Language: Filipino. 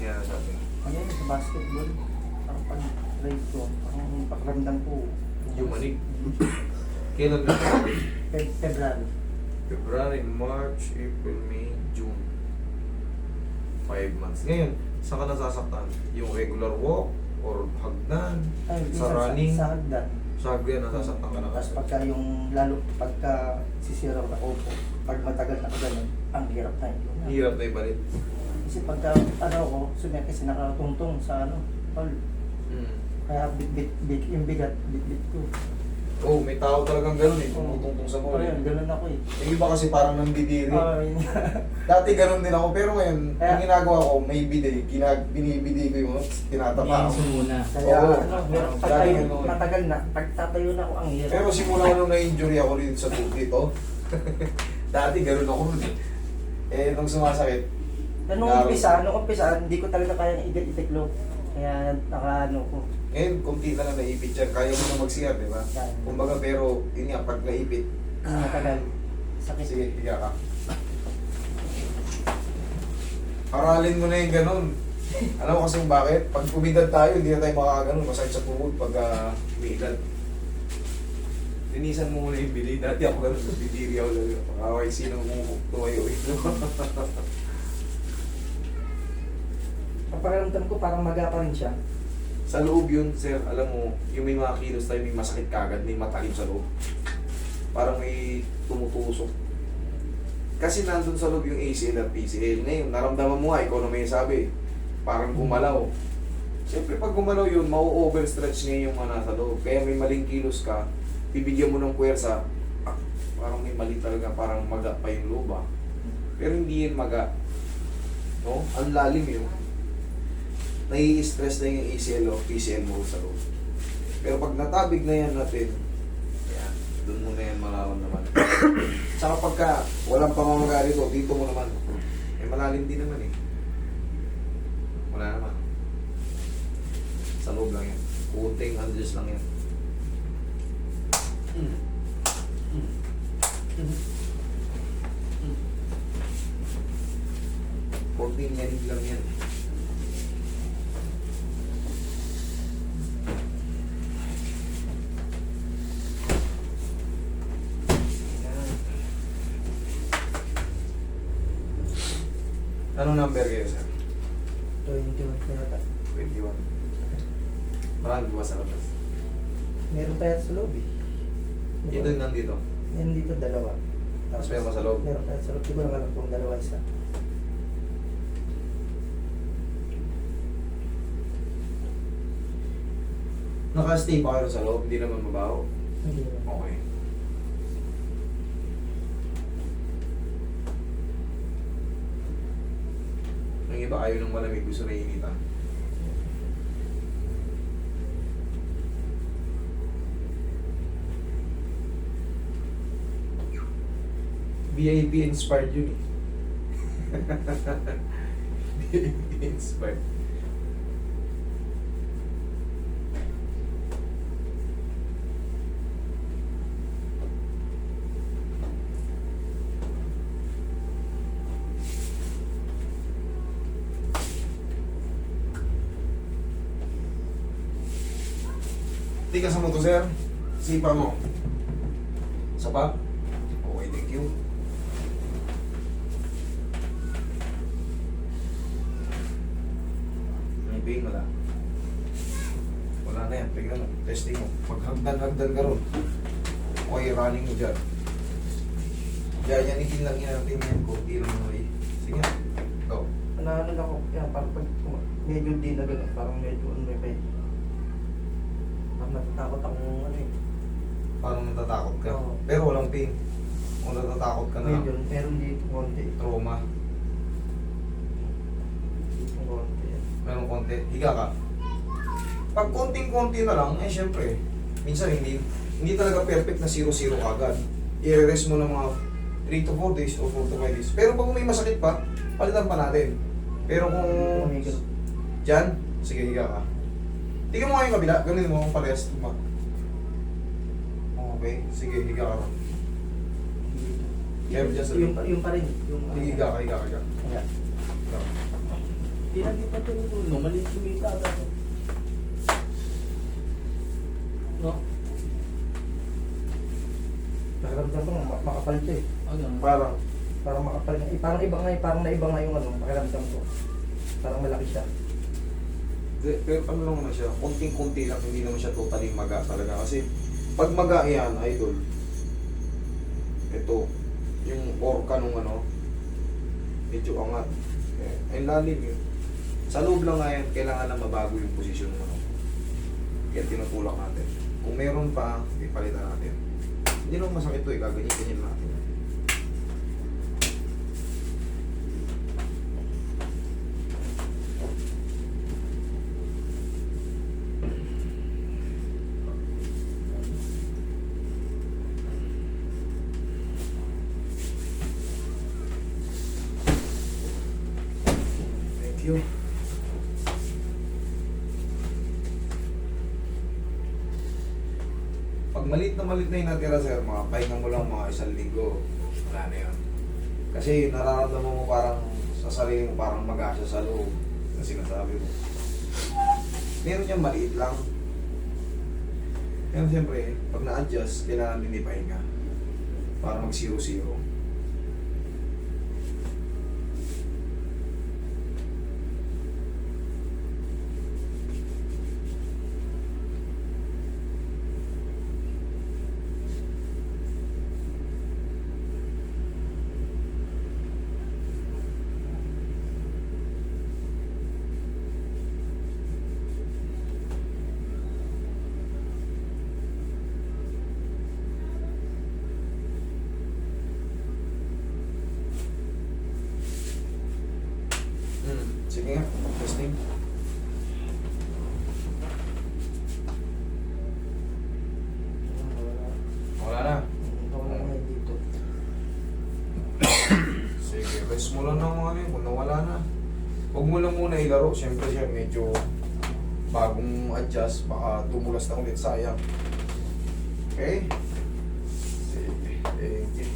nga sabi. Ngayon sa basketball, parang pag-ride ko, parang pakiramdam ko. Yumanig. Kailan na? February. February, March, April, May, June. 5 months. Ngayon, saan ka nasasaktan? Yung regular walk or hagdan? Ay, Sa minsan running? Sa hagdan. Sa hagdan, nasasaktan ka na. Tapos pagka yung, lalo pagka sisiraw na upo, pag matagal na ganun, ang hirap na yun. Hirap na ibalik. Kasi pagka, ano ko, sumiyat kasi nakatungtong sa ano, tol. Kaya bit yung bigat, bit ko. Oh, may tao talagang ganun eh, tumutungtong sa mall. Ayun, ganun ako eh. Yung iba kasi parang nandidiri. Ayun. Dati ganun din ako, pero ngayon, Kaya- ang ginagawa ko, may bidet, binibidi ko yung tinatapa ako. muna. Kaya, Oo. ano, meron, Dati pagtayo, ganun. matagal na, pagtatayo na ako ang hirap. Pero simula nung na-injury ako rin sa dito, dati ganun ako nun eh. Eh, nung sumasakit, Nung umpisa, hindi ko talaga kayang itiklo. Kaya naka-ano ko. ngayon, kunti na lang naipit yan, kaya mo na mag-CR, di ba? Kaya. Kumbaga, pero, yun nga, pag naipit, Matagal. Sakit. sige, higa ka. Aralin mo na yung ganun. Alam mo kasi kung bakit? Pag umidad tayo, hindi na tayo makakaganon. Masakit sa tuhod pag umiidad. Linisan mo muna yung bili. Dati ako ganun, bibiri ako lalo. Pakaway, sino mo tumayo ito. Paparamdam ko parang maga pa rin siya. Sa loob yun, sir, alam mo, yung may mga kilos tayo, may masakit kagad, may matalim sa loob. Parang may tumutusok. Kasi nandun sa loob yung ACL at PCL. Ngayon, naramdaman mo nga, ikaw na may sabi. Parang gumalaw. Siyempre, pag gumalaw yun, mau-overstretch niya yung mga nasa loob. Kaya may maling kilos ka, bibigyan mo ng puwersa, parang may mali talaga, parang maga pa yung loob ah. Pero hindi yan maga. No? Ang lalim yun. Nai-stress na yung ACL o PCL mo sa loob. Pero pag natabig na yan natin, yan, doon mo na yan mararamdaman. Saka pagka walang pamamaga dito, dito mo naman, eh malalim din naman eh. Wala naman. Sa loob lang yan. Kunting adjust lang yan. Kunting yanig lang yan. Anong number kayo, sir? 21 pa yata. 21. Marami ba sa labas? Meron pa yata sa loob eh. Ito yung nandito. Meron dito dalawa. Tapos meron pa sa loob. Meron pa yata sa loob. Di ko lang alam kung dalawa isa. Naka-stay pa kayo sa loob, hindi naman mabaho. Hindi na. Okay. Ang iba ayaw ng malamig, gusto na initan. VIP inspired yun eh. VIP inspired. Tigas mo to, sir. Sipa mo. Sapa? Okay, thank you. May pain, wala. Wala na yan. Tingnan mo. Testing mo. Pag hagdan-hagdan ka ron. Okay, running mo dyan. Yayanikin lang yan natin yan. Kunti lang mo eh. Sige. Go. Ano lang ako. Yan, parang pag medyo di na gano'n. Parang medyo may pay. Parang natatakot akong ano eh. Parang natatakot ka. Oo. Pero walang pain. Kung natatakot ka na, Medyo, meron dito konti. trauma. Dito konti. Meron konti. Higa ka. Pag konting-konti na lang, eh syempre, minsan hindi talaga perfect na 0-0 agad. I-rest mo ng mga 3 to 4 days o 4 to 5 days. Pero pag may masakit pa, palitan pa natin. Pero kung dyan, sige, higa ka. Tingnan mo nga yung kabila, ganin mo kung parehas. Okay, sige, higa ka. Meron dyan sa Yung pa rin. Yung higa ka, higa ka. Kaya. Higa ka. lagi pa ito no, maliit yung kita ako. No? Pakiramdam ko, makapal ito eh. Ano? Parang makapal nga. Parang iba nga, parang naiba nga yung ano, pakiramdam ko. Parang malaki siya. Pero ano lang naman siya, konting-konti lang, hindi naman siya totally maga talaga. Kasi pag maga yan, idol, ito, yung orca nung ano, medyo angat. Ay lalim yun. Sa loob lang nga yan, kailangan na mabago yung posisyon ng ano. Kaya tinutulak natin. Kung meron pa, ipalitan natin. Hindi naman masakit ito eh, gaganyan-ganyan natin. Thank you. Pag malit na yung natira, sir, mga pahinga mo lang mga 1 linggo, wala na yun. Kasi nararamdaman mo parang sa sarili mo parang magasya sa loob na sinasabi mo. Meron niyang maliit lang. Pero siyempre, pag na-adjust, kailangan din ipahinga para mag-0-0. Sige nga, testing. Wala na. Wala na dito. Sige, rest mo lang ng mga yun. Kung nawala na, huwag mo lang muna ilaro. Siyempre siya medyo bagong adjust. Baka tumulas na ulit, sayang. Okay? Sige, thank you.